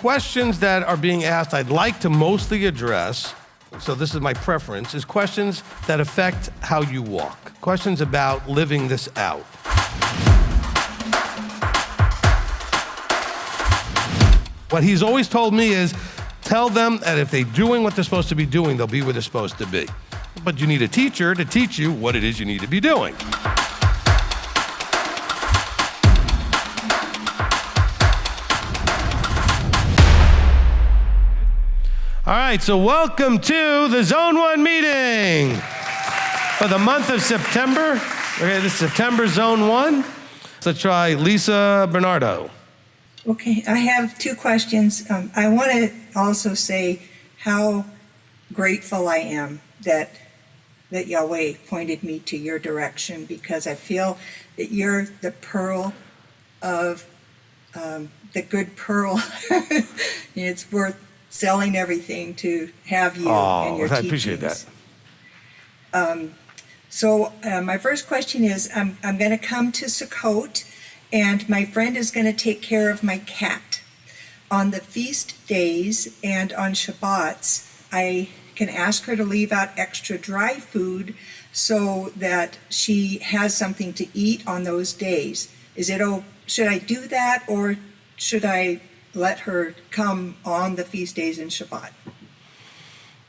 questions that are being asked, I'd like to mostly address, so this is my preference, is questions that affect how you walk. Questions about living this out. What he's always told me is, tell them that if they're doing what they're supposed to be doing, they'll be where they're supposed to be. But you need a teacher to teach you what it is you need to be doing. All right, so welcome to the Zone 1 meeting for the month of September. Okay, this is September Zone 1. Let's try Lisa Bernardo. Okay, I have two questions. I want to also say how grateful I am that Yahweh pointed me to your direction, because I feel that you're the pearl of, the good pearl. It's worth selling everything to have you and your teachings. I appreciate that. So my first question is, I'm going to come to Sukkot, and my friend is going to take care of my cat. On the feast days and on Shabbats, I can ask her to leave out extra dry food so that she has something to eat on those days. Should I do that, or should I let her come on the feast days and Shabbat?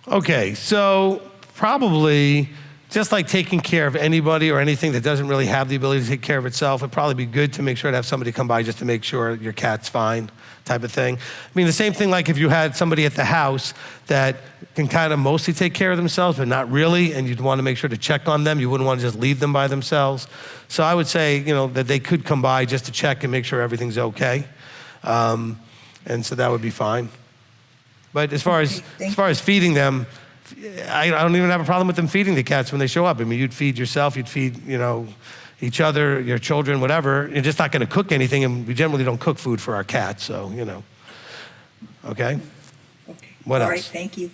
Okay, so probably just like taking care of anybody or anything that doesn't really have the ability to take care of itself, it'd probably be good to make sure to have somebody come by just to make sure your cat's fine, type of thing. I mean, the same thing like if you had somebody at the house that can kind of mostly take care of themselves, but not really, and you'd want to make sure to check on them. You wouldn't want to just leave them by themselves. So I would say, that they could come by just to check and make sure everything's okay. And so that would be fine. But as far as feeding them, I don't even have a problem with them feeding the cats when they show up. I mean, you'd feed yourself, you'd feed, each other, your children, whatever. You're just not going to cook anything, and we generally don't cook food for our cats, so, Okay? Okay. What else? All right, thank you.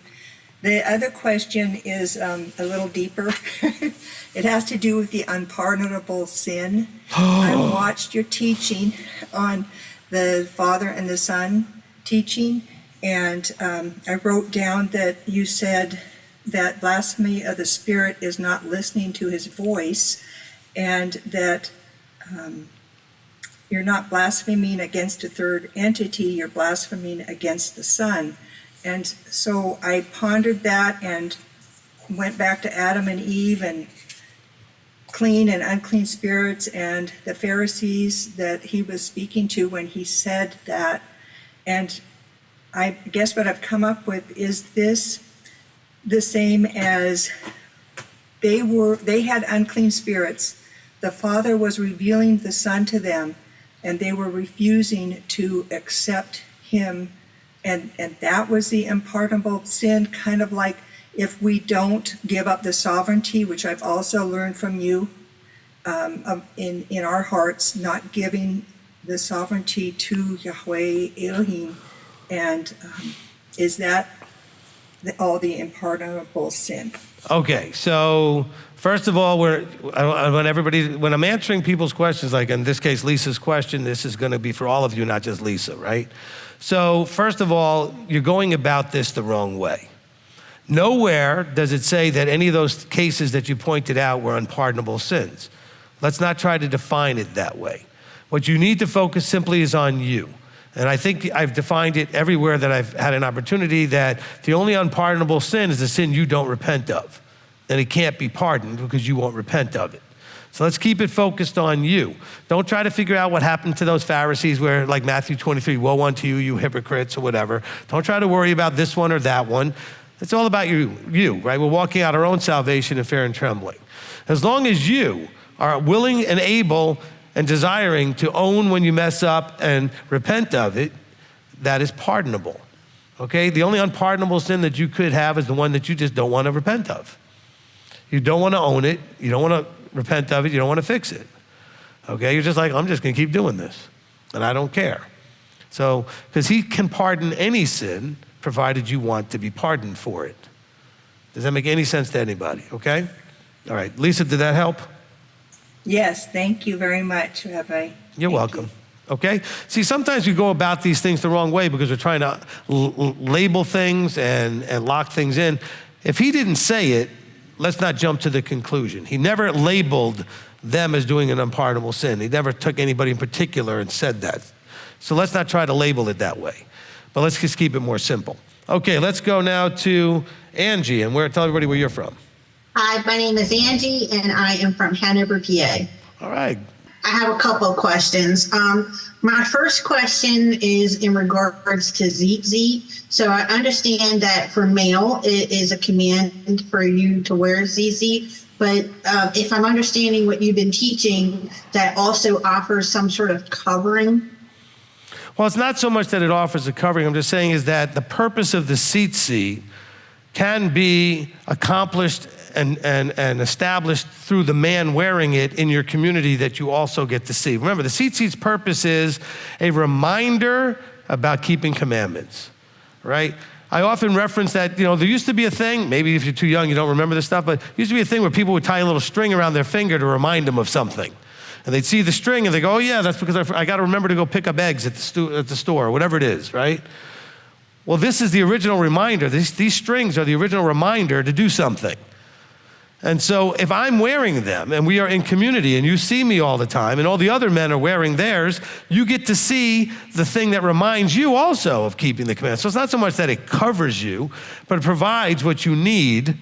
The other question is a little deeper. It has to do with the unpardonable sin. I watched your teaching on the Father and the Son teaching, and I wrote down that you said that blasphemy of the Spirit is not listening to his voice, and that you're not blaspheming against a third entity, you're blaspheming against the Son. And so I pondered that and went back to Adam and Eve and clean and unclean spirits and the Pharisees that he was speaking to when he said that. And I guess what I've come up with is this the same as they had unclean spirits. The Father was revealing the Son to them, and they were refusing to accept him. And that was the unpardonable sin, kind of like if we don't give up the sovereignty, which I've also learned from you, in our hearts, not giving the sovereignty to Yahweh Elohim. And is that all the unpardonable sin? Okay, so first of all, when I'm answering people's questions, like in this case, Lisa's question, this is going to be for all of you, not just Lisa, right? So first of all, you're going about this the wrong way. Nowhere does it say that any of those cases that you pointed out were unpardonable sins. Let's not try to define it that way. What you need to focus simply is on you. And I think I've defined it everywhere that I've had an opportunity, that the only unpardonable sin is the sin you don't repent of. And it can't be pardoned because you won't repent of it. So let's keep it focused on you. Don't try to figure out what happened to those Pharisees where, like Matthew 23, woe unto you, you hypocrites, or whatever. Don't try to worry about this one or that one. It's all about you, right? We're walking out our own salvation in fear and trembling. As long as you are willing and able and desiring to own when you mess up and repent of it, that is pardonable, okay? The only unpardonable sin that you could have is the one that you just don't want to repent of. You don't want to own it. You don't want to repent of it. You don't want to fix it, okay? You're just like, I'm just going to keep doing this, and I don't care. So, because he can pardon any sin, provided you want to be pardoned for it. Does that make any sense to anybody, okay? All right, Lisa, did that help? Yes, thank you very much, Rabbi. You're welcome. Okay? See, sometimes we go about these things the wrong way because we're trying to label things and lock things in. If he didn't say it, let's not jump to the conclusion. He never labeled them as doing an unpardonable sin. He never took anybody in particular and said that. So let's not try to label it that way. But let's just keep it more simple. Okay, let's go now to Angie, and tell everybody where you're from. Hi, my name is Angie, and I am from Hanover, PA. All right. I have a couple of questions. My first question is in regards to tzitzit. So I understand that for male, it is a command for you to wear tzitzit. But if I'm understanding what you've been teaching, that also offers some sort of covering. Well, it's not so much that it offers a covering. I'm just saying is that the purpose of the tzitzit can be accomplished and established through the man wearing it in your community that you also get to see. Remember, the tzitzit's purpose is a reminder about keeping commandments, right? I often reference that, there used to be a thing, maybe if you're too young, you don't remember this stuff, but there used to be a thing where people would tie a little string around their finger to remind them of something. And they'd see the string and they go, oh yeah, that's because I got to remember to go pick up eggs at the store, or whatever it is, right? Well, this is the original reminder. These strings are the original reminder to do something. And so if I'm wearing them and we are in community and you see me all the time and all the other men are wearing theirs, you get to see the thing that reminds you also of keeping the commandments. So it's not so much that it covers you, but it provides what you need.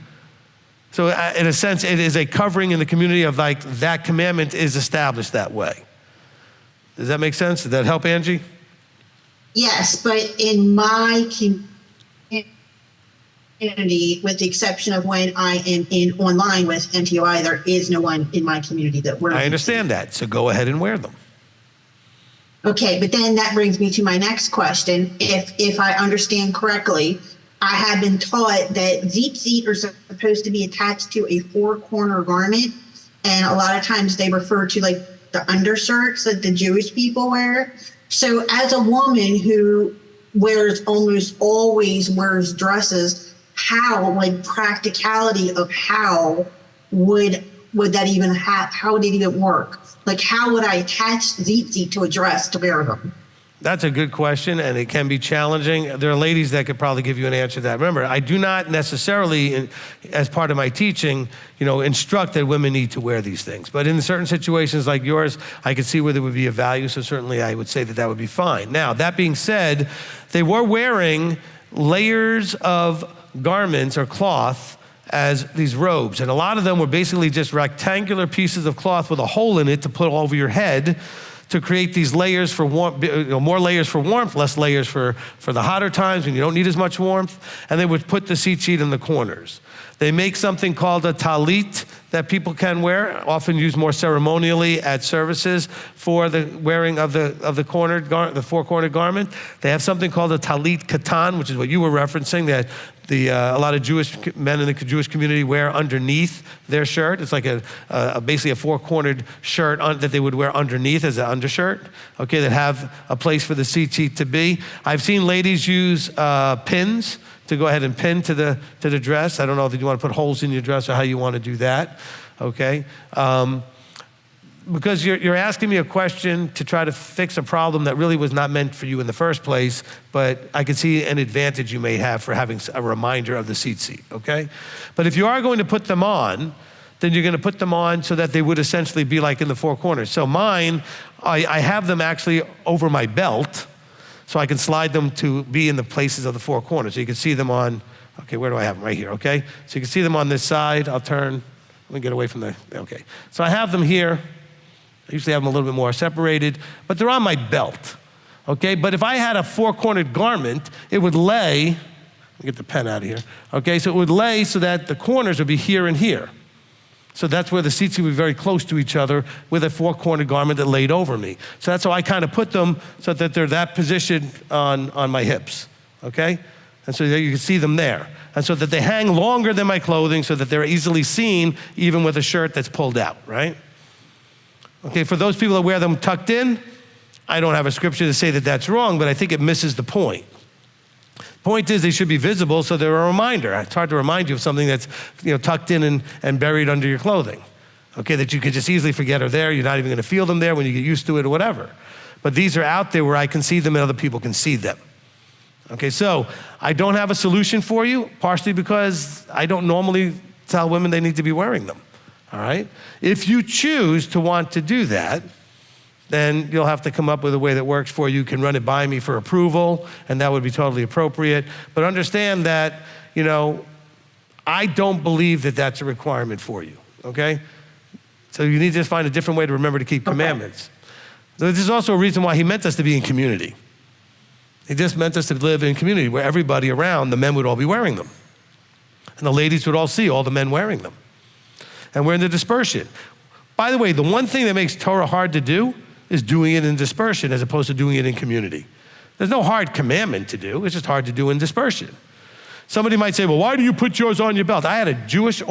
So in a sense, it is a covering in the community of like that commandment is established that way. Does that make sense? Did that help, Angie? Yes, but in my community, with the exception of when I am online with m.t.o.i, there is no one in my community that wears. I understand that, so go ahead and wear them. Okay, but then that brings me to my next question. If I understand correctly, I have been taught that tzitzit are supposed to be attached to a four-corner garment, and a lot of times they refer to like the undershirts that the Jewish people wear. So as a woman who almost always wears dresses, how practicality of how would that even how would it even work? Like, how would I attach tzitzit to a dress to wear them? That's a good question, and it can be challenging. There are ladies that could probably give you an answer to that. Remember, I do not necessarily, as part of my teaching, instruct that women need to wear these things. But in certain situations like yours, I could see where there would be a value, so certainly I would say that would be fine. Now, that being said, they were wearing layers of garments or cloth as these robes, and a lot of them were basically just rectangular pieces of cloth with a hole in it to put over your head, to create these layers for warmth, more layers for warmth, less layers for the hotter times when you don't need as much warmth. And they would put the tzitzit in the corners. They make something called a talit that people can wear, often used more ceremonially at services for the wearing of the four-cornered garment. They have something called a talit katan, which is what you were referencing, that a lot of Jewish men in the Jewish community wear underneath their shirt. It's like basically a four-cornered shirt that they would wear underneath as an undershirt, okay, that have a place for the tzitzit to be. I've seen ladies use pins to go ahead and pin to the dress. I don't know if you want to put holes in your dress or how you want to do that, okay? Because you're asking me a question to try to fix a problem that really was not meant for you in the first place, but I can see an advantage you may have for having a reminder of the tzitzit, okay? But if you are going to put them on, then you're going to put them on so that they would essentially be like in the four corners. So mine, I have them actually over my belt, so I can slide them to be in the places of the four corners. So you can see them on, okay, where do I have them? Right here, okay? So you can see them on this side. I'll turn, let me get away from okay. So I have them here. I usually have them a little bit more separated, but they're on my belt, okay? But if I had a four-cornered garment, it would lay, let me get the pen out of here, okay? So it would lay so that the corners would be here and here. So that's where the tzitzit would be very close to each other with a four-cornered garment that laid over me. So that's how I kind of put them so that they're that position on my hips, okay? And so that you can see them there. And so that they hang longer than my clothing so that they're easily seen even with a shirt that's pulled out, right? Okay, for those people that wear them tucked in, I don't have a scripture to say that that's wrong, but I think it misses the point. Point is they should be visible so they're a reminder. It's hard to remind you of something that's tucked in and buried under your clothing, okay, that you could just easily forget are there. You're not even going to feel them there when you get used to it or whatever. but these are out there where I can see them and other people can see them. Okay, so I don't have a solution for you, partially because I don't normally tell women they need to be wearing them, all right? If you choose to want to do that, then you'll have to come up with a way that works for you. You can run it by me for approval, and that would be totally appropriate. But understand that, I don't believe that that's a requirement for you, okay? So you need to just find a different way to remember to keep commandments. This is also a reason why he meant us to be in community. He just meant us to live in community where everybody around, the men would all be wearing them. And the ladies would all see all the men wearing them. And we're in the dispersion. By the way, the one thing that makes Torah hard to do is doing it in dispersion as opposed to doing it in community. There's no hard commandment to do, it's just hard to do in dispersion. Somebody might say, well, why do you put yours on your belt? I had a Jewish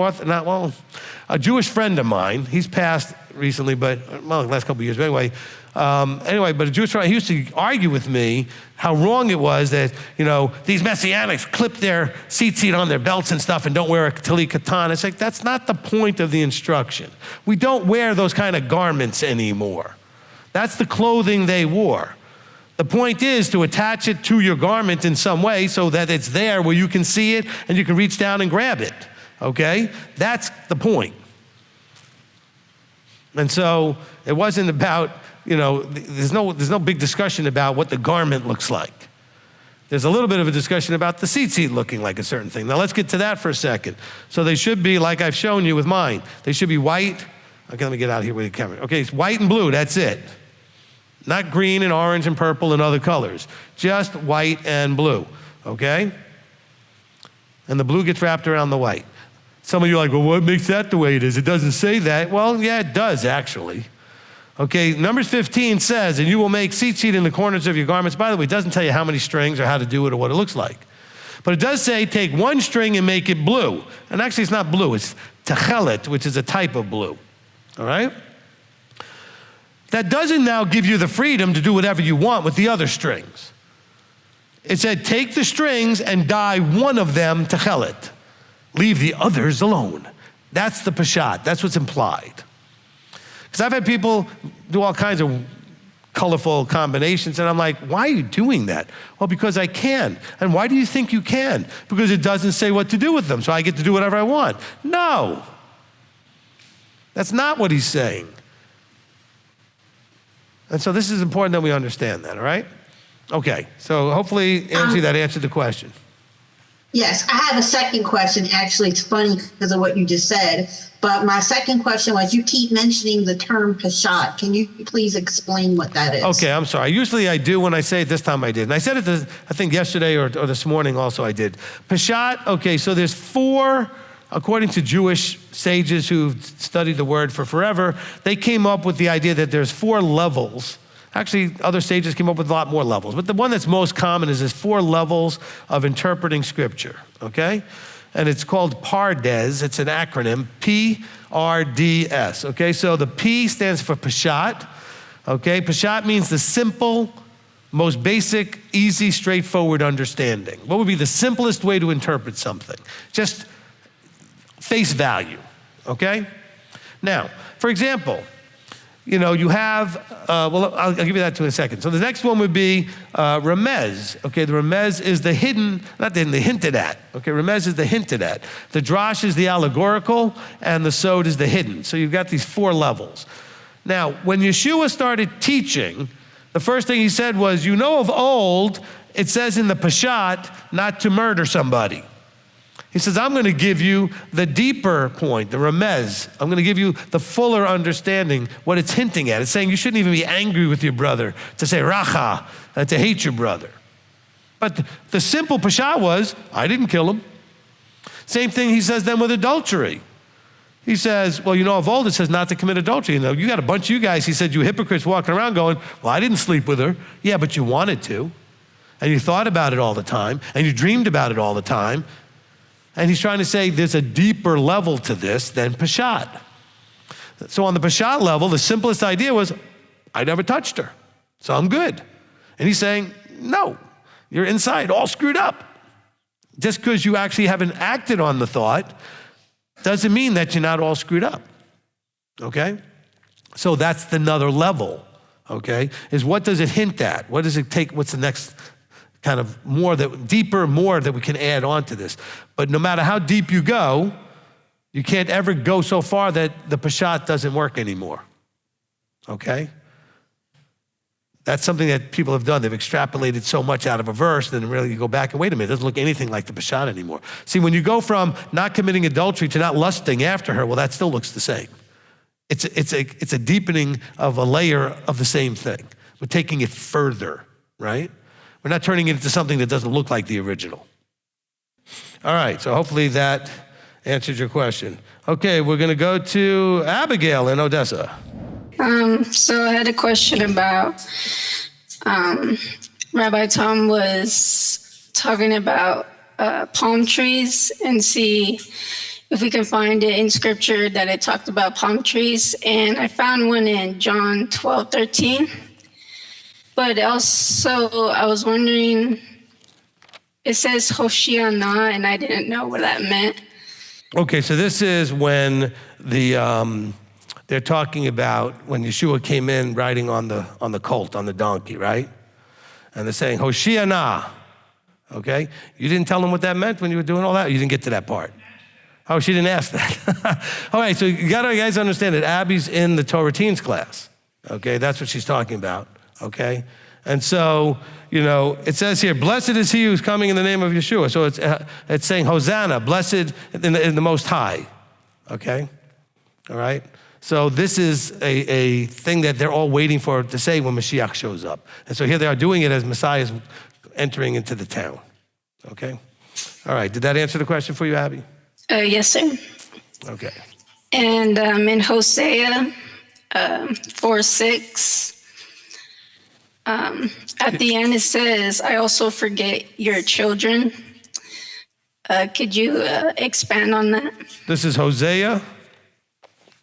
friend of mine. He's passed recently, but the last couple of years, but anyway, but a Jewish friend, he used to argue with me how wrong it was that, these Messianics clip their tzitzit on their belts and stuff and don't wear a talit katan. It's like, that's not the point of the instruction. We don't wear those kind of garments anymore. That's the clothing they wore. The point is to attach it to your garment in some way so that it's there where you can see it and you can reach down and grab it, okay? That's the point. And so it wasn't about, there's no big discussion about what the garment looks like. There's a little bit of a discussion about the tzitzit looking like a certain thing. Now let's get to that for a second. So they should be, like I've shown you with mine, they should be white. Okay, let me get out here with the camera. Okay, it's white and blue, that's it. Not green and orange and purple and other colors. Just white and blue, okay? And the blue gets wrapped around the white. Some of you are like, well, what makes that the way it is? It doesn't say that. Well, yeah, it does actually. Okay, Numbers 15 says, and you will make tzitzit in the corners of your garments. By the way, it doesn't tell you how many strings or how to do it or what it looks like. But it does say take one string and make it blue. And actually it's not blue, it's techelet, which is a type of blue, all right? That doesn't now give you the freedom to do whatever you want with the other strings. It said, take the strings and dye one of them techelet. Leave the others alone. That's the pashat, that's what's implied. Because I've had people do all kinds of colorful combinations, and I'm like, why are you doing that? Well, because I can. And why do you think you can? Because it doesn't say what to do with them, so I get to do whatever I want. No, that's not what he's saying. And so this is important that we understand that, all right? Okay, so hopefully, Angie, that answered the question. Yes, I have a second question. Actually, it's funny because of what you just said. But my second question was, you keep mentioning the term pashat. Can you please explain what that is? Okay, I'm sorry. Usually I do when I say it. This time I did. And I said it, I think yesterday or this morning also I did. Pashat, okay, so there's 4, according to Jewish sages who've studied the word for forever, they came up with the idea that there's 4 levels. Actually, other sages came up with a lot more levels. But the one that's most common is there's 4 levels of interpreting scripture, okay? And it's called PaRDeS. It's an acronym, PaRDeS, okay? So the P stands for Pashat, okay? Pashat means the simple, most basic, easy, straightforward understanding. What would be the simplest way to interpret something? Just face value, okay? Now, for example, you have, I'll give you that in a second. So the next one would be remez. Okay, the remez is the hidden, not the hidden, the hinted at. Okay, remez is the hinted at. The drash is the allegorical, and the sod is the hidden. So you've got these 4 levels. Now, when Yeshua started teaching, the first thing he said was, of old, it says in the Pashat not to murder somebody. He says, I'm going to give you the deeper point, the remez. I'm going to give you the fuller understanding, what it's hinting at. It's saying you shouldn't even be angry with your brother, to say racha, to hate your brother. But the simple pashat was, I didn't kill him. Same thing he says then with adultery. He says, well, of old it says not to commit adultery. You got a bunch of you guys, he said, you hypocrites walking around going, well, I didn't sleep with her. Yeah, but you wanted to. And you thought about it all the time. And you dreamed about it all the time. And he's trying to say there's a deeper level to this than pashat. So on the pashat level, the simplest idea was, I never touched her, so I'm good. And he's saying, no, you're inside all screwed up. Just because you actually haven't acted on the thought doesn't mean that you're not all screwed up, okay? So that's another level okay, is what does it hint at? What does it take, what's the next kind of more that we can add on to this? But no matter how deep you go, you can't ever go so far that the Peshat doesn't work anymore, okay? That's something that people have done. They've extrapolated so much out of a verse, then really you go back and wait a minute, it doesn't look anything like the Peshat anymore. See, when you go from not committing adultery to not lusting after her, well, that still looks the same. It's a deepening of a layer of the same thing. We're taking it further, right? We're not turning it into something that doesn't look like the original. All right, so hopefully that answered your question. Okay, we're gonna go to Abigail in Odessa. So I had a question about, Rabbi Tom was talking about palm trees, and see if we can find it in scripture that it talked about palm trees. And I found one in John 12:13. But also I was wondering, it says Hosanna, and I didn't know what that meant. Okay, so this is when they're talking about when Yeshua came in riding on the colt, on the donkey, right? And they're saying, Hosanna, okay? You didn't tell them what that meant when you were doing all that? You didn't get to that part. Oh, she didn't ask that. All right, so you guys understand that Abby's in the Torah teens class, okay? That's what she's talking about, okay? And so, it says here, blessed is he who's coming in the name of Yeshua. So it's saying Hosanna, blessed in the Most High, okay? All right? So this is a thing that they're all waiting for to say when Mashiach shows up. And so here they are doing it as Messiah is entering into the town, okay? All right, did that answer the question for you, Abby? Yes, sir. Okay. And in Hosea 4:6, at the end it says, I also forget your children. Could you expand on that? This is Hosea?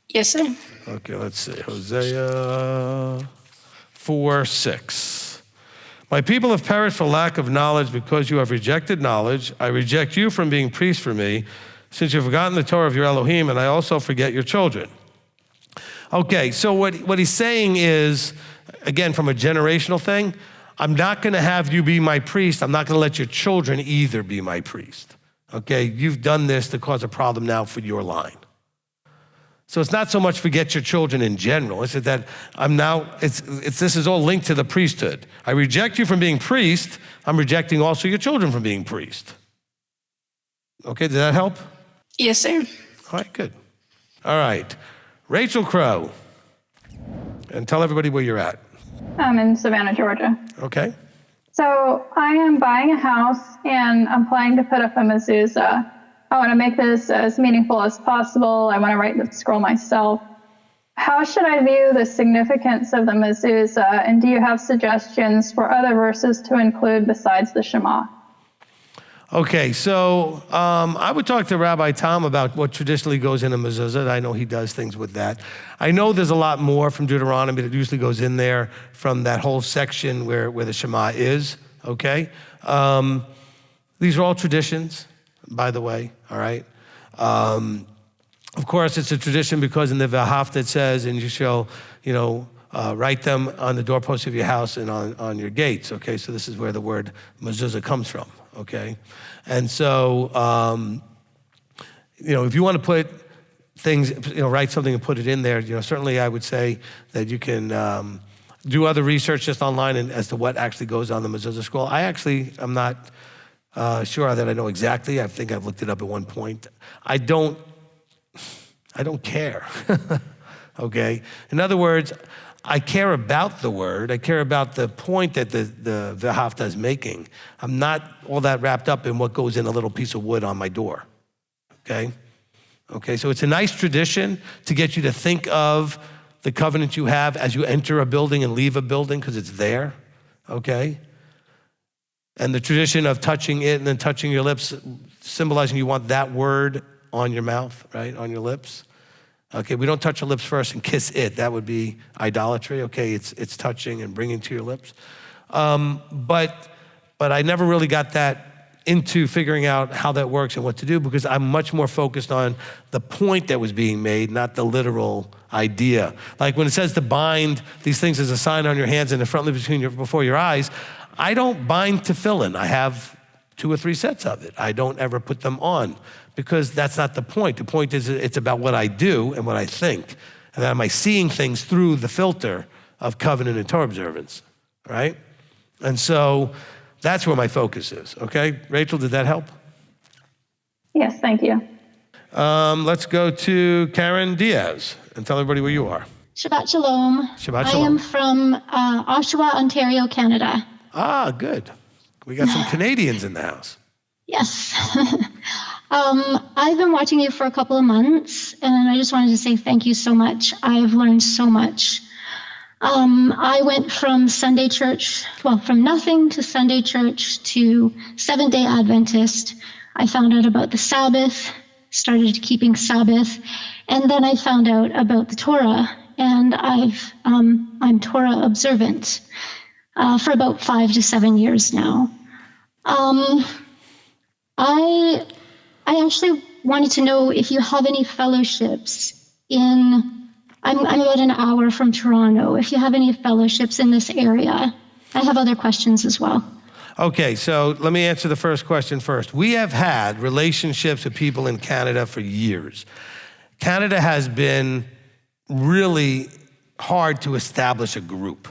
Yes, sir. Okay, let's see, Hosea 4:6. My people have perished for lack of knowledge because you have rejected knowledge. I reject you from being priest for me, since you've forgotten the Torah of your Elohim, and I also forget your children. Okay, so what he's saying is, again, from a generational thing, I'm not gonna have you be my priest. I'm not gonna let your children either be my priest. Okay, you've done this to cause a problem now for your line. So it's not so much forget your children in general. It's that this is all linked to the priesthood. I reject you from being priest. I'm rejecting also your children from being priest. Okay, did that help? Yes, sir. All right, good. All right, Rachel Crow. And tell everybody where you're at. I'm in Savannah, Georgia. Okay. So I am buying a house and I'm planning to put up a mezuzah. I want to make this as meaningful as possible. I want to write the scroll myself. How should I view the significance of the mezuzah? And do you have suggestions for other verses to include besides the Shema? Okay, so I would talk to Rabbi Tom about what traditionally goes in a mezuzah. I know he does things with that. I know there's a lot more from Deuteronomy that usually goes in there from that whole section where the Shema is, okay? These are all traditions, by the way, all right? Of course, it's a tradition because in the V'ahavta it says, and you shall, write them on the doorposts of your house and on your gates, okay? So this is where the word mezuzah comes from. Okay, and so if you want to put things, write something and put it in there, certainly I would say that you can do other research just online and as to what actually goes on the mezuzah scroll. I'm not sure that I know exactly. I think I've looked it up at one point. I don't care. Okay, in other words, I care about the word. I care about the point that the V'ahavta is making. I'm not all that wrapped up in what goes in a little piece of wood on my door, okay? Okay, so it's a nice tradition to get you to think of the covenant you have as you enter a building and leave a building because it's there, okay? And the tradition of touching it and then touching your lips, symbolizing you want that word on your mouth, right, on your lips. Okay, we don't touch our lips first and kiss it. That would be idolatry. Okay, it's touching and bringing to your lips. But I never really got that into figuring out how that works and what to do, because I'm much more focused on the point that was being made, not the literal idea. Like when it says to bind these things as a sign on your hands and in front before your eyes, I don't bind tefillin. I have 2 or 3 sets of it. I don't ever put them on because that's not the point. The point is it's about what I do and what I think. And am I seeing things through the filter of covenant and Torah observance, right? And so that's where my focus is, okay? Rachel, did that help? Yes, thank you. Let's go to Karen Diaz and tell everybody where you are. Shabbat Shalom. Shabbat I Shalom. am from Oshawa, Ontario, Canada. Ah, good. We got some Canadians in the house. Yes. I've been watching you for a couple of months, and I just wanted to say thank you so much. I've learned so much. I went from Sunday church, from nothing to Sunday church to Seventh-day Adventist. I found out about the Sabbath, started keeping Sabbath, and then I found out about the Torah, and I'm Torah Observant for about 5 to 7 years now. I actually wanted to know if you have any fellowships I'm about an hour from Toronto. If you have any fellowships in this area, I have other questions as well. Okay, so let me answer the first question first. We have had relationships with people in Canada for years. Canada has been really hard to establish a group,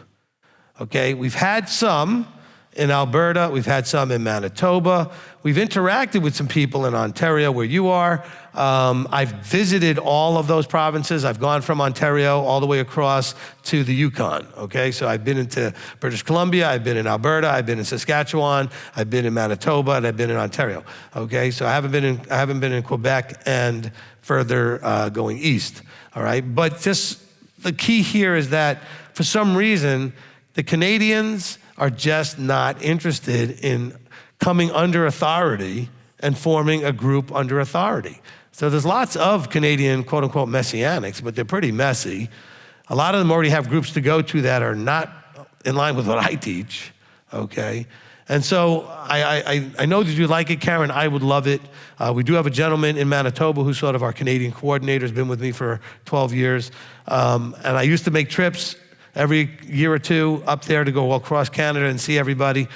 okay? We've had some in Alberta, we've had some in Manitoba. We've interacted with some people in Ontario where you are. I've visited all of those provinces. I've gone from Ontario all the way across to the Yukon, okay? So I've been into British Columbia, I've been in Alberta, I've been in Saskatchewan, I've been in Manitoba, and I've been in Ontario, okay? So I haven't been in Quebec and further going east, all right? But just the key here is that for some reason, the Canadians are just not interested in coming under authority and forming a group under authority. So there's lots of Canadian quote unquote Messianics, but they're pretty messy. A lot of them already have groups to go to that are not in line with what I teach, okay? And so I know that you like it, Karen. I would love it. We do have a gentleman in Manitoba who's sort of our Canadian coordinator, has been with me for 12 years. And I used to make trips every year or two up there to go across Canada and see everybody.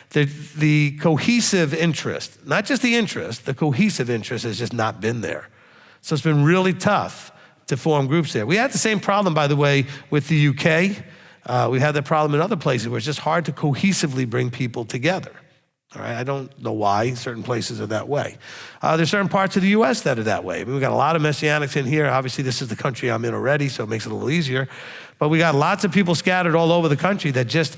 The cohesive interest, not just the interest, the cohesive interest has just not been there. So it's been really tough to form groups there. We had the same problem, by the way, with the UK. We had that problem in other places where it's just hard to cohesively bring people together. All right, I don't know why certain places are that way. There's certain parts of the US that are that way. I mean, we've got a lot of Messianics in here. Obviously, this is the country I'm in already, so it makes it a little easier. But we got lots of people scattered all over the country that just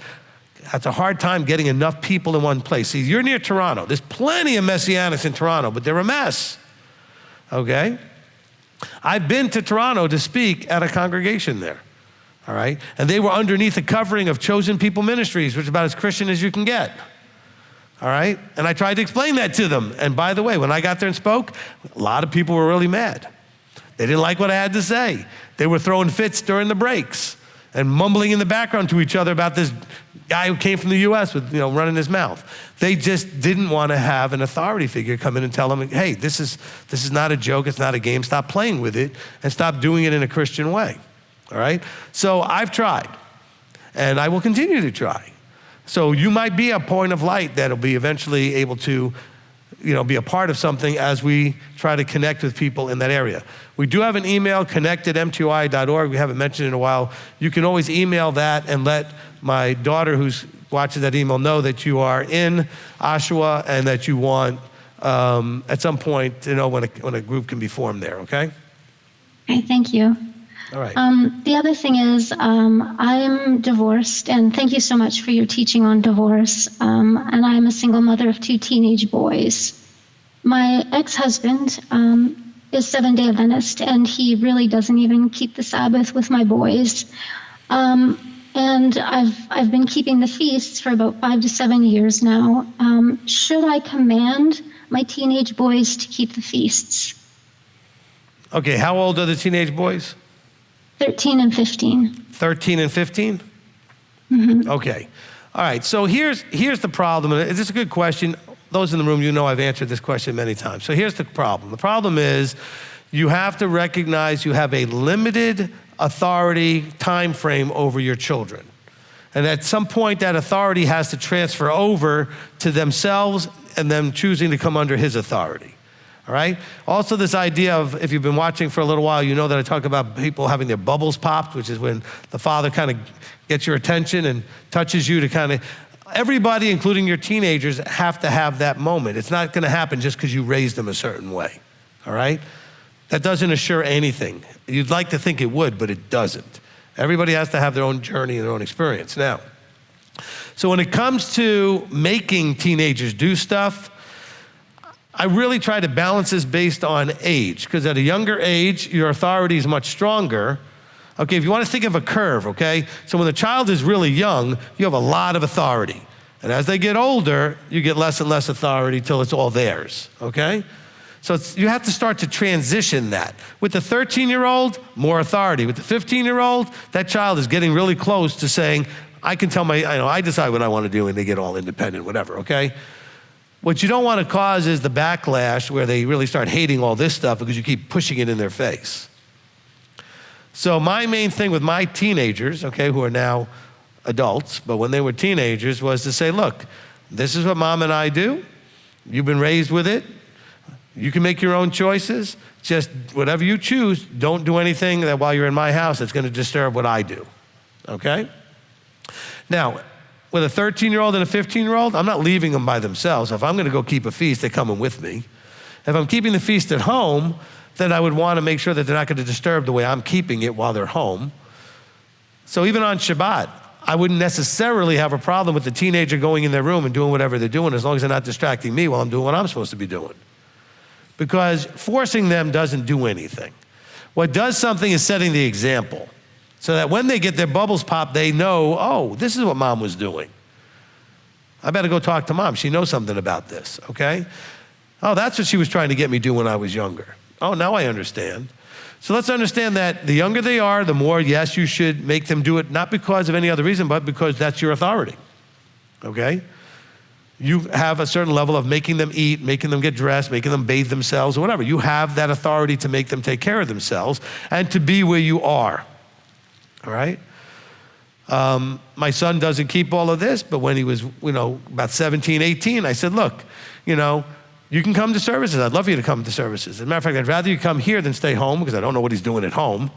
have a hard time getting enough people in one place. See, you're near Toronto. There's plenty of Messianics in Toronto, but they're a mess, okay? I've been to Toronto to speak at a congregation there, all right? And they were underneath the covering of Chosen People Ministries, which is about as Christian as you can get. All right? And I tried to explain that to them. And by the way, when I got there and spoke, a lot of people were really mad. They didn't like what I had to say. They were throwing fits during the breaks and mumbling in the background to each other about this guy who came from the US with, running his mouth. They just didn't want to have an authority figure come in and tell them, hey, this is not a joke, it's not a game, stop playing with it and stop doing it in a Christian way. All right? So I've tried, and I will continue to try. So you might be a point of light that'll be eventually able to, be a part of something as we try to connect with people in that area. We do have an email, connect@m.t.o.i.org. We haven't mentioned it in a while. You can always email that and let my daughter who watches that email know that you are in Oshawa and that you want at some point to know when a group can be formed there, okay? Okay, thank you. All right. The other thing is, I'm divorced, and thank you so much for your teaching on divorce. And I'm a single mother of 2 teenage boys. My ex-husband is Seventh-day Adventist, and he really doesn't even keep the Sabbath with my boys. And I've been keeping the feasts for about 5 to 7 years now. Should I command my teenage boys to keep the feasts? Okay, how old are the teenage boys? 13 and 15. 13 and 15? Mm-hmm. Okay. All right, so here's the problem. This is a good question. those in the room, you know I've answered this question many times. So here's the problem. The problem is you have to recognize you have a limited authority time frame over your children. And at some point, that authority has to transfer over to themselves and them choosing to come under his authority. All right? Also, this idea of, if you've been watching for a little while, you know that I talk about people having their bubbles popped, which is when the father kind of gets your attention and touches you to kind of, everybody, including your teenagers, have to have that moment. It's not going to happen just because you raised them a certain way. All right? That doesn't assure anything. You'd like to think it would, but it doesn't. Everybody has to have their own journey and their own experience. Now, so when it comes to making teenagers do stuff, I really try to balance this based on age, because at a younger age, your authority is much stronger. Okay, if you want to think of a curve, okay? So when the child is really young, you have a lot of authority. And as they get older, you get less and less authority till it's all theirs, okay? So you have to start to transition that. With the 13-year-old, more authority. With the 15-year-old, that child is getting really close to saying, I can tell I decide what I want to do, and they get all independent, whatever, okay? What you don't want to cause is the backlash where they really start hating all this stuff because you keep pushing it in their face. So my main thing with my teenagers, okay, who are now adults, but when they were teenagers, was to say, look, this is what mom and I do. You've been raised with it. You can make your own choices. Just whatever you choose, don't do anything that while you're in my house that's going to disturb what I do, okay? Now, with a 13-year-old and a 15-year-old, I'm not leaving them by themselves. If I'm going to go keep a feast, they're coming with me. If I'm keeping the feast at home, then I would want to make sure that they're not going to disturb the way I'm keeping it while they're home. So even on Shabbat, I wouldn't necessarily have a problem with the teenager going in their room and doing whatever they're doing as long as they're not distracting me while I'm doing what I'm supposed to be doing. Because forcing them doesn't do anything. What does something is setting the example so that when they get their bubbles popped, they know, oh, this is what mom was doing. I better go talk to mom. She knows something about this, okay? Oh, that's what she was trying to get me to do when I was younger. Oh, now I understand. So let's understand that the younger they are, the more, yes, you should make them do it, not because of any other reason, but because that's your authority, okay? You have a certain level of making them eat, making them get dressed, making them bathe themselves, or whatever. You have that authority to make them take care of themselves and to be where you are, all right? My son doesn't keep all of this, but when he was, about 17, 18, I said, look, you can come to services. I'd love for you to come to services. As a matter of fact, I'd rather you come here than stay home because I don't know what he's doing at home.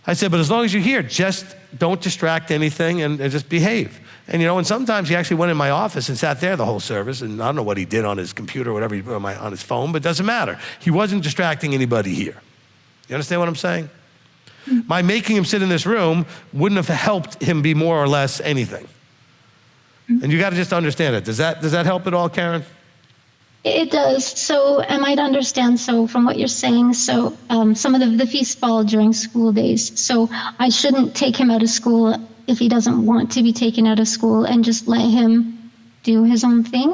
I said, but as long as you're here, just don't distract anything and just behave. And sometimes he actually went in my office and sat there the whole service, and I don't know what he did on his computer or whatever, on his phone, but it doesn't matter. He wasn't distracting anybody here. You understand what I'm saying? My making him sit in this room wouldn't have helped him be more or less anything. And you got to just understand it. Does that help at all, Karen? It does. So am I to understand, so from what you're saying, so some of the feasts fall during school days. So I shouldn't take him out of school if he doesn't want to be taken out of school and just let him do his own thing?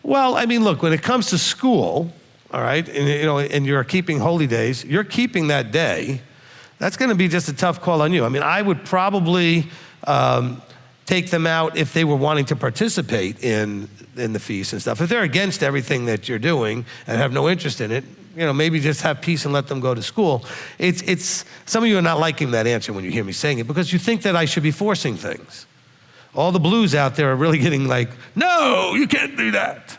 Well, I mean, look, when it comes to school, all right, and you're keeping holy days, you're keeping that day. That's going to be just a tough call on you. I mean, I would probably take them out if they were wanting to participate in the feast and stuff. If they're against everything that you're doing and have no interest in it, maybe just have peace and let them go to school. It's some of you are not liking that answer when you hear me saying it because you think that I should be forcing things. All the blues out there are really getting like, no, you can't do that.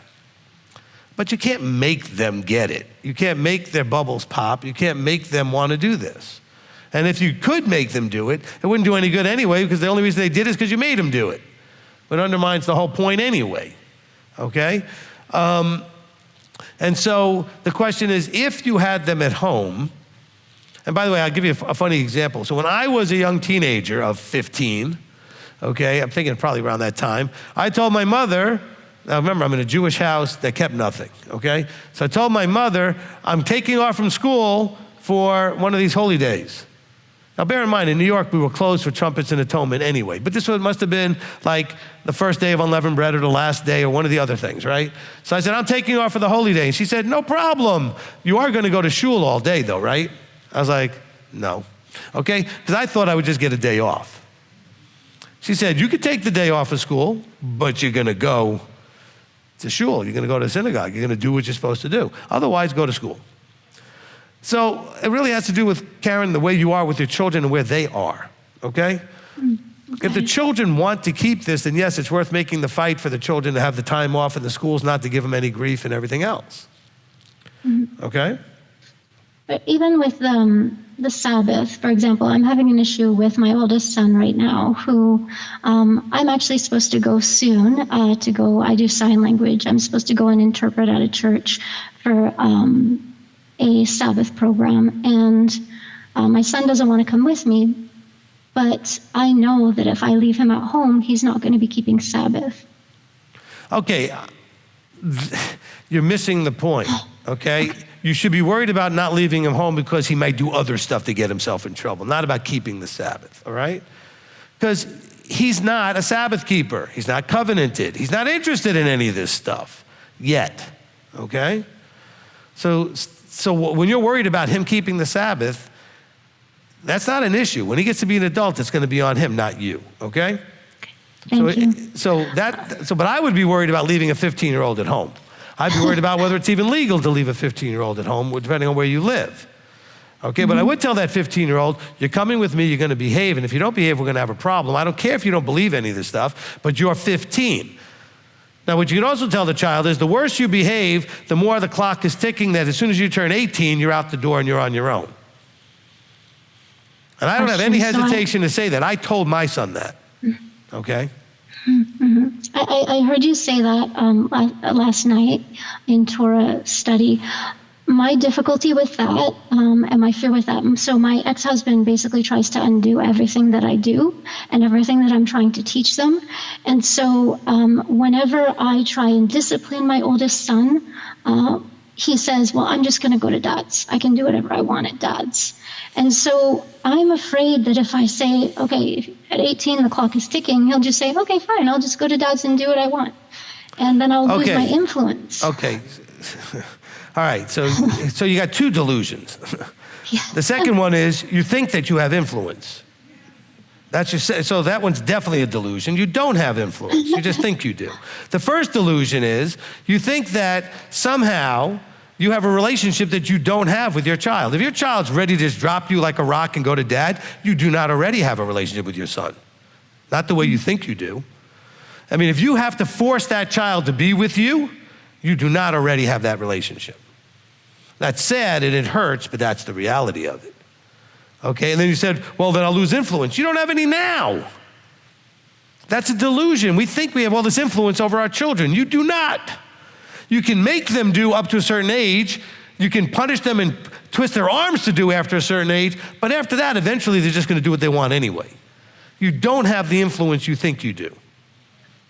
But you can't make them get it. You can't make their bubbles pop. You can't make them want to do this. And if you could make them do it, it wouldn't do any good anyway because the only reason they did it is because you made them do it. It undermines the whole point anyway, okay? And so the question is, if you had them at home, and by the way, I'll give you a funny example. So when I was a young teenager of 15, okay, I'm thinking probably around that time, I told my mother, now remember, I'm in a Jewish house that kept nothing, okay? So I told my mother, I'm taking off from school for one of these holy days. Now bear in mind, in New York, we were closed for trumpets and atonement anyway, but this must have been like the first day of unleavened bread or the last day or one of the other things, right? So I said, I'm taking off for the holy day. And she said, no problem. You are going to go to shul all day though, right? I was like, no. Okay, because I thought I would just get a day off. She said, you could take the day off of school, but you're going to go It's a shul. You're going to go to a synagogue. You're going to do what you're supposed to do. Otherwise, go to school. So it really has to do with, Karen, the way you are with your children and where they are, okay? If the children want to keep this, then yes, it's worth making the fight for the children to have the time off and the schools not to give them any grief and everything else. Okay? But even with the Sabbath, for example, I'm having an issue with my oldest son right now, who I'm actually supposed to go soon I do sign language. I'm supposed to go and interpret at a church for a Sabbath program. And my son doesn't want to come with me, but I know that if I leave him at home, he's not going to be keeping Sabbath. Okay, you're missing the point, okay? You should be worried about not leaving him home because he might do other stuff to get himself in trouble, not about keeping the Sabbath, all right? Because he's not a Sabbath keeper. He's not covenanted. He's not interested in any of this stuff yet, okay? So when you're worried about him keeping the Sabbath, that's not an issue. When he gets to be an adult, it's going to be on him, not you, okay? Thank you. But I would be worried about leaving a 15-year-old at home. I'd be worried about whether it's even legal to leave a 15-year-old at home, depending on where you live. Okay, but I would tell that 15-year-old, you're coming with me, you're going to behave, and if you don't behave, we're going to have a problem. I don't care if you don't believe any of this stuff, but you're 15. Now, what you can also tell the child is the worse you behave, the more the clock is ticking, that as soon as you turn 18, you're out the door and you're on your own. And I don't have any hesitation to say that. I told my son that, okay? I heard you say that last night in Torah Study. My difficulty with that and my fear with that, so my ex-husband basically tries to undo everything that I do and everything that I'm trying to teach them. And so whenever I try and discipline my oldest son, he says, well, I'm just going to go to Dad's. I can do whatever I want at Dad's. And so I'm afraid that if I say, okay, at 18 the clock is ticking, he'll just say, okay, fine, I'll just go to Dad's and do what I want. And then I'll lose my influence. Okay. All right, so you got two delusions. Yeah. The second one is you think that you have influence. So that one's definitely a delusion. You don't have influence. You just think you do. The first delusion is you think that somehow you have a relationship that you don't have with your child. If your child's ready to just drop you like a rock and go to Dad, you do not already have a relationship with your son. Not the way you think you do. I mean, if you have to force that child to be with you, you do not already have that relationship. That's sad and it hurts, but that's the reality of it. Okay, and then you said, well, then I'll lose influence. You don't have any now. That's a delusion. We think we have all this influence over our children. You do not. You can make them do up to a certain age. You can punish them and twist their arms to do after a certain age, but after that, eventually they're just going to do what they want anyway. You don't have the influence you think you do,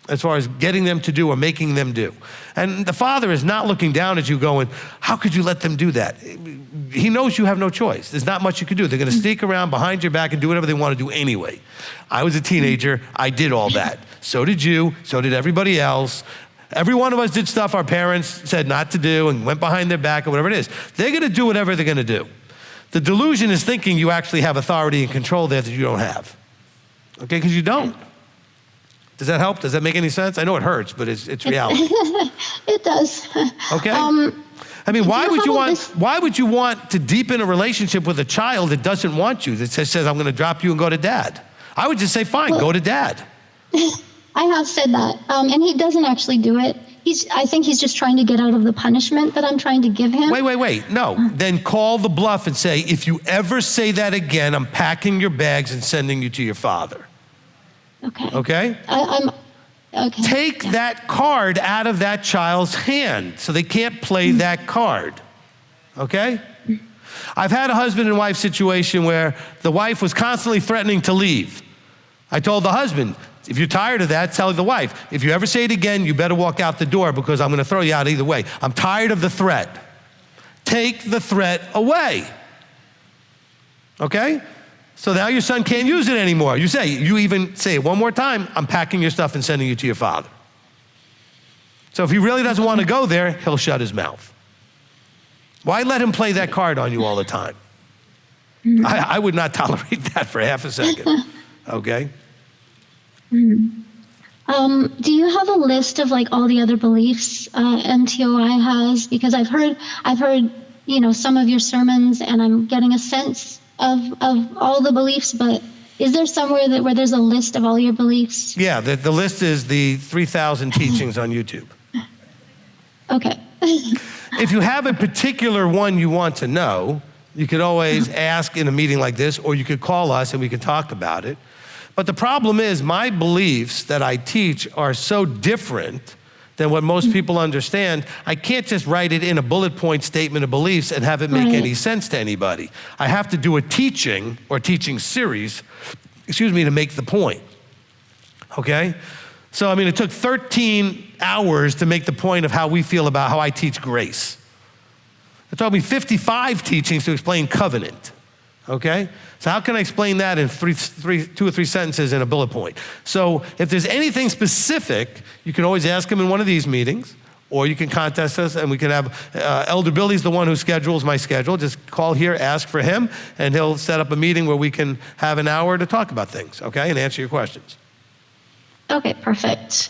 as far as getting them to do or making them do. And the father is not looking down at you going, how could you let them do that? He knows you have no choice. There's not much you can do. They're gonna sneak around behind your back and do whatever they wanna do anyway. I was a teenager, I did all that. So did you, so did everybody else. Every one of us did stuff our parents said not to do and went behind their back or whatever it is. They're gonna do whatever they're gonna do. The delusion is thinking you actually have authority and control there that you don't have. Okay, because you don't. Does that help? Does that make any sense? I know it hurts, but it's reality. It does. Okay. I mean, why would you want to deepen a relationship with a child that doesn't want you, that says I'm going to drop you and go to Dad? I would just say, fine, go to Dad. I have said that, and he doesn't actually do it. I think he's just trying to get out of the punishment that I'm trying to give him. Wait. No, then call the bluff and say, if you ever say that again, I'm packing your bags and sending you to your father. Okay. Okay? Okay. Take that card out of that child's hand so they can't play that card. Okay? I've had a husband and wife situation where the wife was constantly threatening to leave. I told the husband, if you're tired of that, tell the wife, if you ever say it again, you better walk out the door because I'm going to throw you out either way. I'm tired of the threat. Take the threat away. Okay? So now your son can't use it anymore. You even say it one more time, I'm packing your stuff and sending you to your father. So if he really doesn't want to go there, he'll shut his mouth. Why let him play that card on you all the time? I would not tolerate that for half a second, okay? Do you have a list of like all the other beliefs MTOI has? Because I've heard, some of your sermons, and I'm getting a sense of all the beliefs. But is there somewhere where there's a list of all your beliefs? Yeah, the list is the 3,000 teachings on YouTube. Okay. If you have a particular one you want to know, you could always ask in a meeting like this, or you could call us and we could talk about it. But the problem is my beliefs that I teach are so different than what most people understand. I can't just write it in a bullet point statement of beliefs and have it make any sense to anybody. I have to do a teaching or teaching series, to make the point, okay? So, it took 13 hours to make the point of how we feel about how I teach grace. It took me 55 teachings to explain covenant, okay? So how can I explain that in two or three sentences in a bullet point? So if there's anything specific, you can always ask him in one of these meetings, or you can contact us and we can have, Elder Billy's the one who schedules my schedule. Just call here, ask for him, and he'll set up a meeting where we can have an hour to talk about things, okay, and answer your questions. Okay, perfect.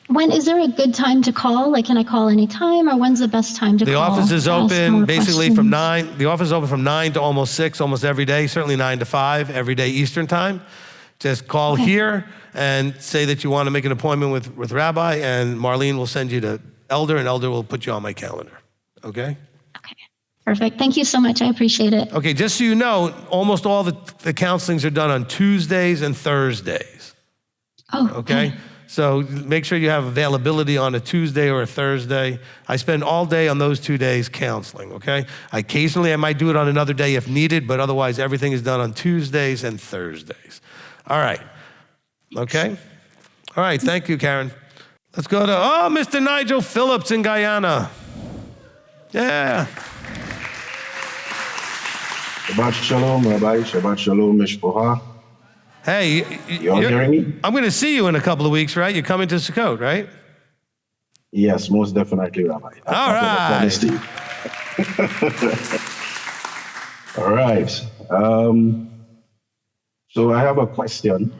When is there a good time to call? Like, can I call any time, or when's the best time to call? The office is open basically from questions? 9. The office is open from 9 to almost 6, almost every day. Certainly 9 to 5 every day Eastern time. Just call here and say that you want to make an appointment with Rabbi, and Marlene will send you to Elder, and Elder will put you on my calendar. Okay? Okay, perfect. Thank you so much. I appreciate it. Okay, just so you know, almost all the counselings are done on Tuesdays and Thursdays. Oh, Okay? So make sure you have availability on a Tuesday or a Thursday. I spend all day on those 2 days counseling, okay? Occasionally I might do it on another day if needed, but otherwise everything is done on Tuesdays and Thursdays. All right, okay? All right, thank you, Karen. Let's go to, Mr. Nigel Phillips in Guyana. Yeah. Shabbat Shalom, Rabbi. Shabbat Shalom, Mishpocha. Hey, You all hearing me? I'm going to see you in a couple of weeks, right? You're coming to Sukkot, right? Yes, most definitely, Rabbi. All right. All right. So I have a question,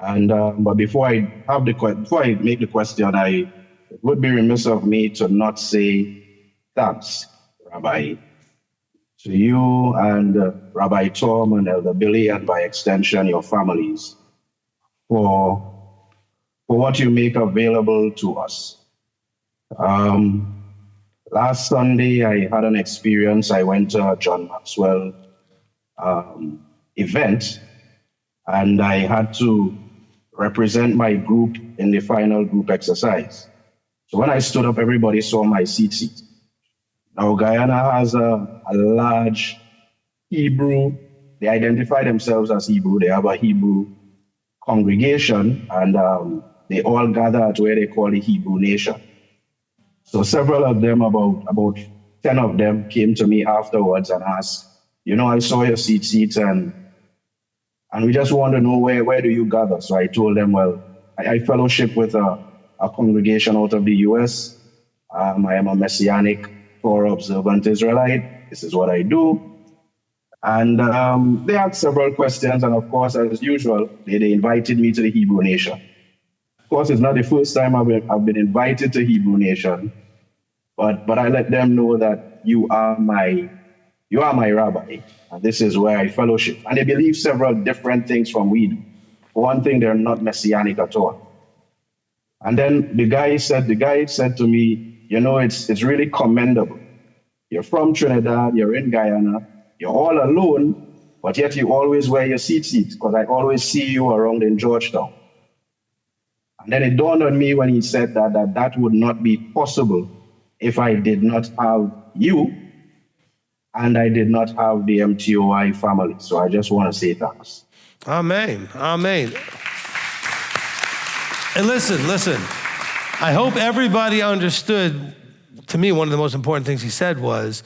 and but before I make the question, it would be remiss of me to not say thanks, Rabbi, to you and Rabbi Tom and Elder Billy, and by extension your families, for what you make available to us. Last Sunday, I had an experience. I went to a John Maxwell event, and I had to represent my group in the final group exercise. So when I stood up, everybody saw my seat. Now, Guyana has a large Hebrew. They identify themselves as Hebrew. They have a Hebrew congregation, and they all gather at where they call the Hebrew Nation. So several of them, about 10 of them, came to me afterwards and asked, I saw your seats, and we just want to know where do you gather? So I told them, well, I fellowship with a congregation out of the US. I am a Messianic Torah Observant Israelite. This is what I do. And they had several questions, and of course, as usual, they invited me to the Hebrew Nation. Of course, it's not the first time I've been invited to Hebrew Nation, but I let them know that you are my rabbi, and this is where I fellowship. And they believe several different things from we do. For one thing, they're not Messianic at all. And then the guy said to me, it's really commendable. You're from Trinidad, you're in Guyana, you're all alone, but yet you always wear your seat, because I always see you around in Georgetown. And then it dawned on me when he said that would not be possible if I did not have you and I did not have the m.t.o.i family. So I just want to say thanks. Amen. Amen. And listen. I hope everybody understood. To me, one of the most important things he said was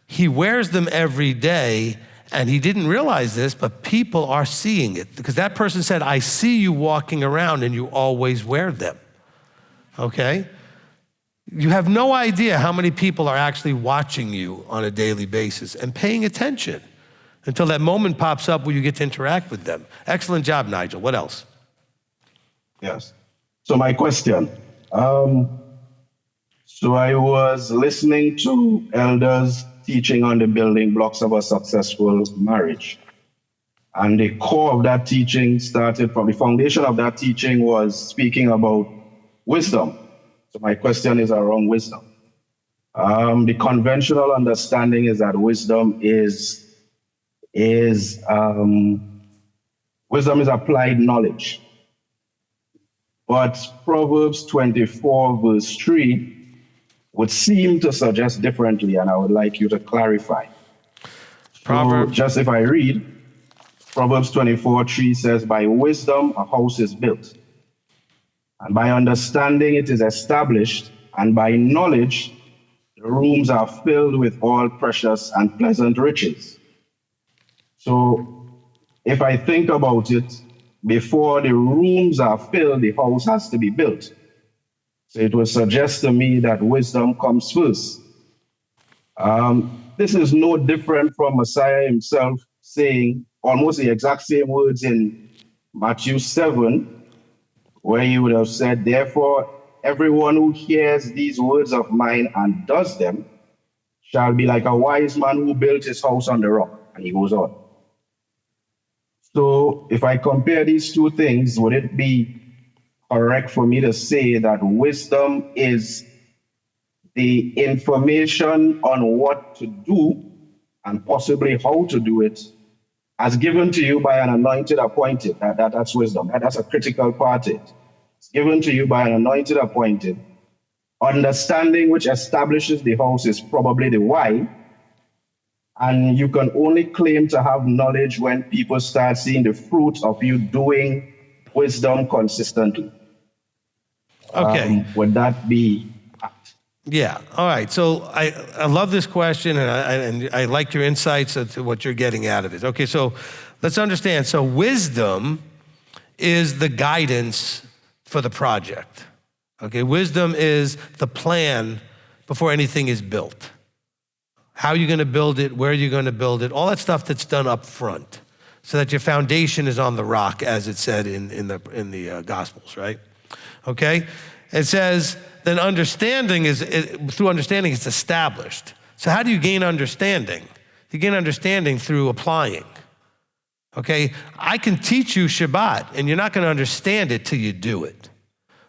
he wears them every day, and he didn't realize this, but people are seeing it, because that person said, I see you walking around and you always wear them, okay? You have no idea how many people are actually watching you on a daily basis and paying attention. until that moment pops up where you get to interact with them. Excellent job, Nigel. What else? Yes. So my question, so I was listening to elders teaching on the building blocks of a successful marriage. And the core of that teaching started from the foundation of that teaching was speaking about wisdom. So my question is around wisdom. The conventional understanding is that wisdom is applied knowledge. But Proverbs 24 verse 3 would seem to suggest differently, and I would like you to clarify. So just if I read, Proverbs 24:3 says, by wisdom a house is built, and by understanding it is established, and by knowledge the rooms are filled with all precious and pleasant riches. So if I think about it, before the rooms are filled, the house has to be built. So it would suggest to me that wisdom comes first. This is no different from Messiah himself saying almost the exact same words in Matthew 7, where he would have said, therefore, everyone who hears these words of mine and does them shall be like a wise man who built his house on the rock. And he goes on. So if I compare these two things, would it be correct for me to say that wisdom is the information on what to do and possibly how to do it as given to you by an anointed appointed? That's wisdom. That's a critical part of it. It's given to you by an anointed appointed. Understanding which establishes the house is probably the why. And you can only claim to have knowledge when people start seeing the fruit of you doing wisdom consistently. Okay. Would that be apt? Yeah. All right. So I love this question, and I like your insights into what you're getting out of it. Okay. So let's understand. So wisdom is the guidance for the project. Okay. Wisdom is the plan before anything is built. How are you going to build it? Where are you going to build it? All that stuff that's done up front, so that your foundation is on the rock, as it said in the Gospels, right? Okay. It says then understanding through understanding it's established. So how do you gain understanding? You gain understanding through applying. Okay. I can teach you Shabbat, and you're not going to understand it till you do it.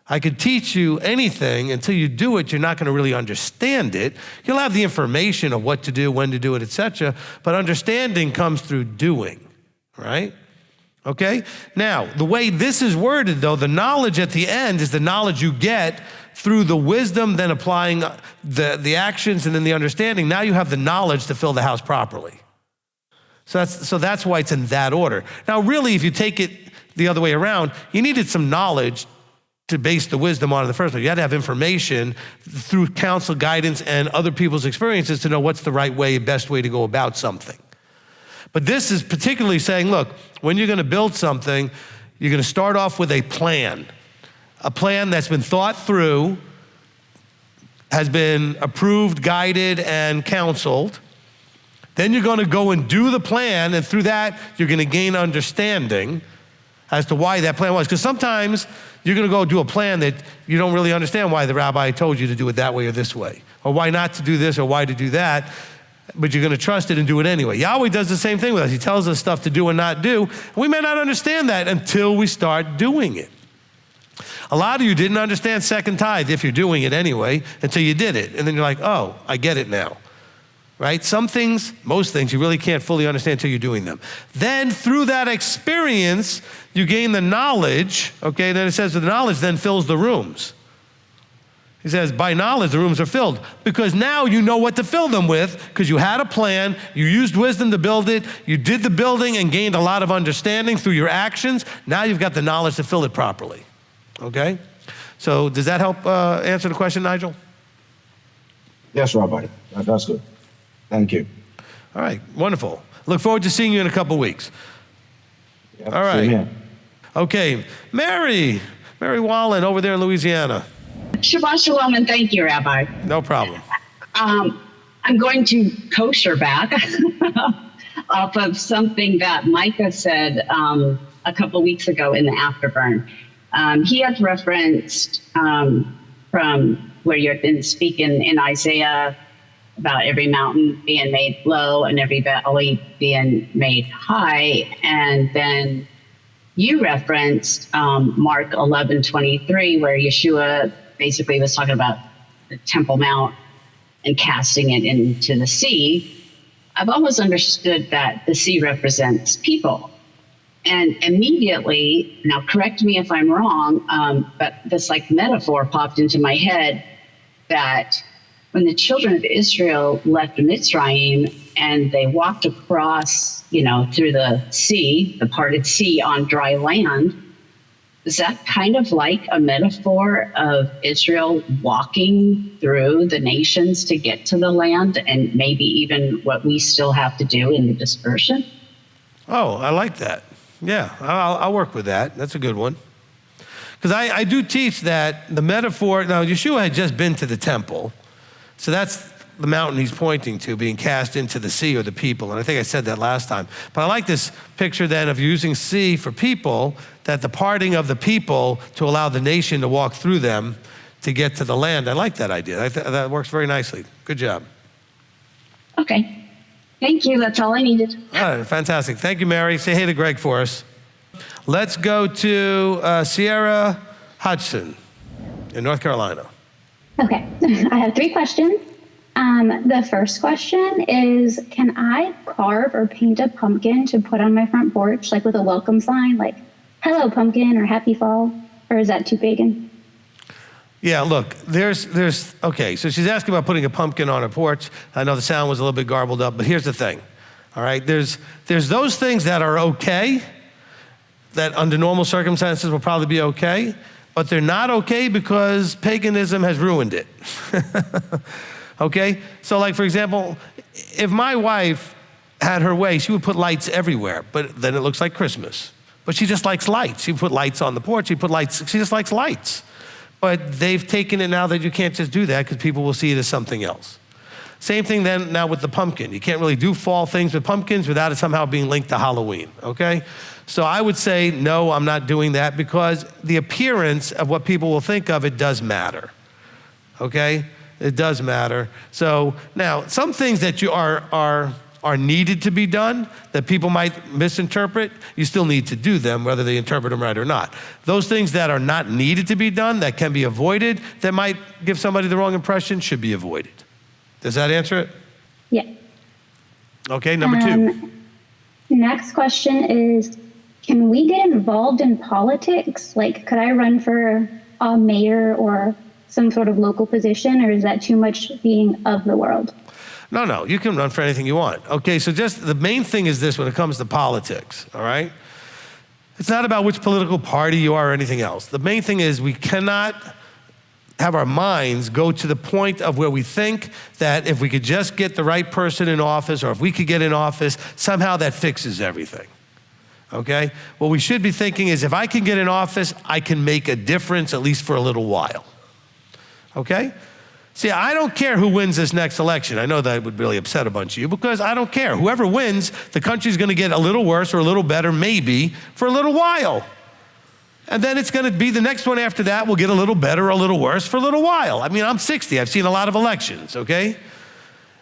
I could teach you anything. Until you do it, you're not going to really understand it. You'll have the information of what to do, when to do it, etc. But understanding comes through doing, right? Okay? Now, the way this is worded, though, the knowledge at the end is the knowledge you get through the wisdom, then applying the actions, and then the understanding. Now you have the knowledge to fill the house properly. So that's why it's in that order. Now, really, if you take it the other way around, you needed some knowledge to base the wisdom on in the first place. You had to have information through counsel, guidance, and other people's experiences to know what's the right way, best way to go about something. But this is particularly saying, look, when you're going to build something, you're going to start off with a plan that's been thought through, has been approved, guided, and counseled. Then you're going to go and do the plan, and through that, you're going to gain understanding as to why that plan was. Because sometimes you're going to go do a plan that you don't really understand why the rabbi told you to do it that way or this way, or why not to do this or why to do that, but you're going to trust it and do it anyway. Yahweh does the same thing with us. He tells us stuff to do and not do. We may not understand that until we start doing it. A lot of you didn't understand second tithe, if you're doing it anyway, until you did it. And then you're like, oh, I get it now. Right? Some things, most things, you really can't fully understand until you're doing them. Then through that experience, you gain the knowledge, okay? Then it says the knowledge then fills the rooms. He says, by knowledge, the rooms are filled. Because now you know what to fill them with, because you had a plan, you used wisdom to build it, you did the building and gained a lot of understanding through your actions. Now you've got the knowledge to fill it properly, okay? So does that help answer the question, Nigel? Yes, Rabbi. That's good. Thank you. All right, wonderful. Look forward to seeing you in a couple weeks. Yep, all right. same here. Okay, Mary Wallen over there in Louisiana. Shabbat shalom and thank you, Rabbi. No problem. I'm going to kosher back. off of something that Micah said a couple weeks ago in the Afterburn. He had referenced from where you had been speaking in Isaiah about every mountain being made low and every valley being made high. And then you referenced Mark 11:23, where Yeshua basically was talking about the Temple Mount and casting it into the sea. I've always understood that the sea represents people. And immediately, now correct me if I'm wrong, but this like metaphor popped into my head that when the children of Israel left Mitzrayim and they walked across, through the sea, the parted sea on dry land, is that kind of like a metaphor of Israel walking through the nations to get to the land, and maybe even what we still have to do in the dispersion? Oh, I like that. Yeah, I'll work with that. That's a good one. Because I do teach that the metaphor, now Yeshua had just been to the temple, so that's the mountain he's pointing to, being cast into the sea or the people. And I think I said that last time. But I like this picture then of using sea for people, that the parting of the people to allow the nation to walk through them to get to the land. I like that idea. That works very nicely. Good job. Okay. Thank you. That's all I needed. All right, fantastic. Thank you, Mary. Say hey to Greg for us. Let's go to Sierra Hodgson in North Carolina. Okay, I have 3 questions. The first question is, can I carve or paint a pumpkin to put on my front porch, like with a welcome sign, like hello pumpkin or happy fall, or is that too pagan? Yeah, look, okay, so she's asking about putting a pumpkin on her porch. I know the sound was a little bit garbled up, but here's the thing, all right? There's those things that are okay, that under normal circumstances will probably be okay, but they're not okay because paganism has ruined it, okay? So like, for example, if my wife had her way, she would put lights everywhere, but then it looks like Christmas. But she just likes lights. She put lights on the porch, she just likes lights. But they've taken it now that you can't just do that because people will see it as something else. Same thing then now with the pumpkin. You can't really do fall things with pumpkins without it somehow being linked to Halloween, okay? So I would say, no, I'm not doing that because the appearance of what people will think of it does matter, okay? It does matter. So now, some things that you are needed to be done that people might misinterpret, you still need to do them whether they interpret them right or not. Those things that are not needed to be done, that can be avoided, that might give somebody the wrong impression, should be avoided. Does that answer it? Yeah. Okay, number 2. Next question is, can we get involved in politics? Like, could I run for a mayor or some sort of local position, or is that too much being of the world? No, you can run for anything you want. Okay, so just the main thing is this when it comes to politics, all right? It's not about which political party you are or anything else. The main thing is we cannot have our minds go to the point of where we think that if we could just get the right person in office, or if we could get in office, somehow that fixes everything, okay? What we should be thinking is if I can get in office, I can make a difference at least for a little while, okay? See, I don't care who wins this next election. I know that would really upset a bunch of you because I don't care. Whoever wins, the country's gonna get a little worse or a little better, maybe, for a little while. And then it's gonna be the next one after that will get a little better or a little worse for a little while. I mean, I'm 60, I've seen a lot of elections, okay?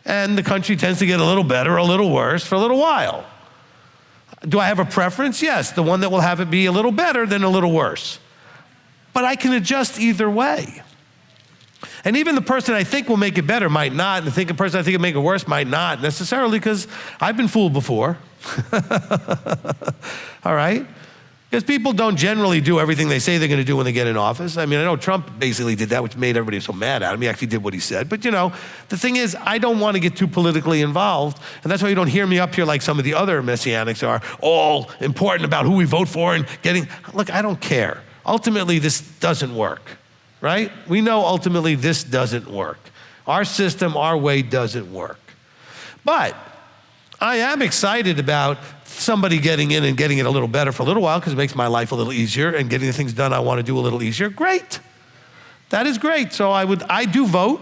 And the country tends to get a little better or a little worse for a little while. Do I have a preference? Yes, the one that will have it be a little better than a little worse. But I can adjust either way. And even the person I think will make it better might not, and the person I think will make it worse might not necessarily, because I've been fooled before. All right? Because people don't generally do everything they say they're gonna do when they get in office. I mean, I know Trump basically did that, which made everybody so mad at him. He actually did what he said. But the thing is, I don't wanna get too politically involved, and that's why you don't hear me up here like some of the other Messianics are, all important about who we vote for and look, I don't care. Ultimately, this doesn't work. Right? We know ultimately this doesn't work. Our system, our way doesn't work. But I am excited about somebody getting in and getting it a little better for a little while because it makes my life a little easier and getting the things done I want to do a little easier. Great. That is great. So I do vote,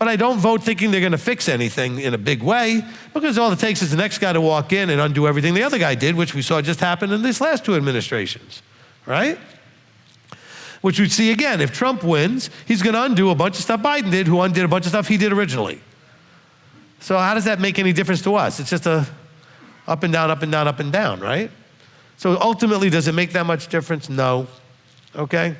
But I don't vote thinking they're going to fix anything in a big way, because all it takes is the next guy to walk in and undo everything the other guy did, which we saw just happen in these last 2 administrations, right? Which we'd see again. If Trump wins, he's going to undo a bunch of stuff Biden did, who undid a bunch of stuff he did originally. So how does that make any difference to us? It's just a up and down, up and down, up and down, right? So ultimately, does it make that much difference? No, okay?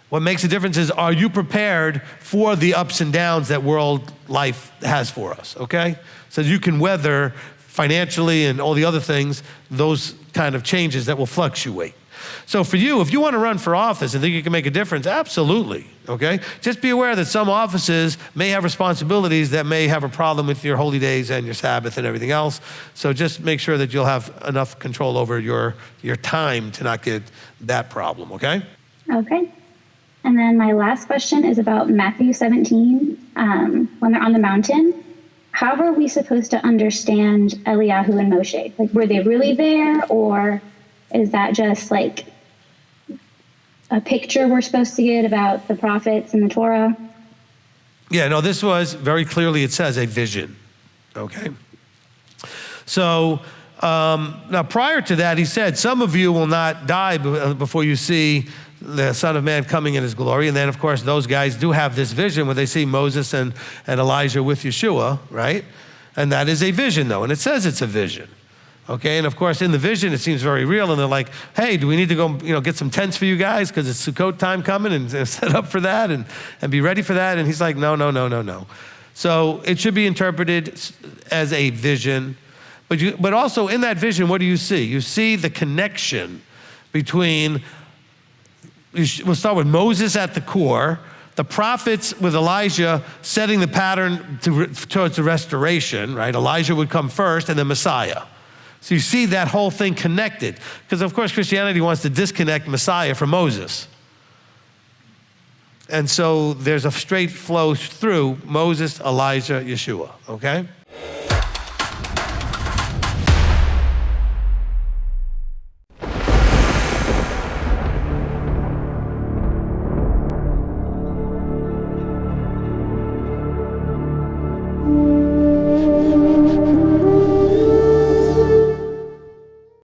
What makes a difference is, are you prepared for the ups and downs that world life has for us, okay? So you can weather financially and all the other things, those kind of changes that will fluctuate. So for you, if you want to run for office and think you can make a difference, absolutely, okay? Just be aware that some offices may have responsibilities that may have a problem with your holy days and your Sabbath and everything else. So just make sure that you'll have enough control over your time to not get that problem, okay? Okay. And then my last question is about Matthew 17, when they're on the mountain. How are we supposed to understand Eliyahu and Moshe? Like, were they really there, or is that just like a picture we're supposed to get about the prophets and the Torah? Yeah, no, this was very clearly, it says a vision, okay? So now prior to that, he said, some of you will not die before you see the Son of Man coming in his glory. And then, of course, those guys do have this vision where they see Moses and Elijah with Yeshua, right? And that is a vision, though, and it says it's a vision. Okay, and of course, in the vision, it seems very real, and they're like, hey, do we need to go, get some tents for you guys, because it's Sukkot time coming, and set up for that, and be ready for that? And he's like, no. So it should be interpreted as a vision, but also in that vision, what do you see? You see the connection between, we'll start with Moses at the core, the prophets with Elijah setting the pattern towards the restoration, right? Elijah would come first, and then Messiah. So you see that whole thing connected. Because of course Christianity wants to disconnect Messiah from Moses. And so there's a straight flow through Moses, Elijah, Yeshua, okay?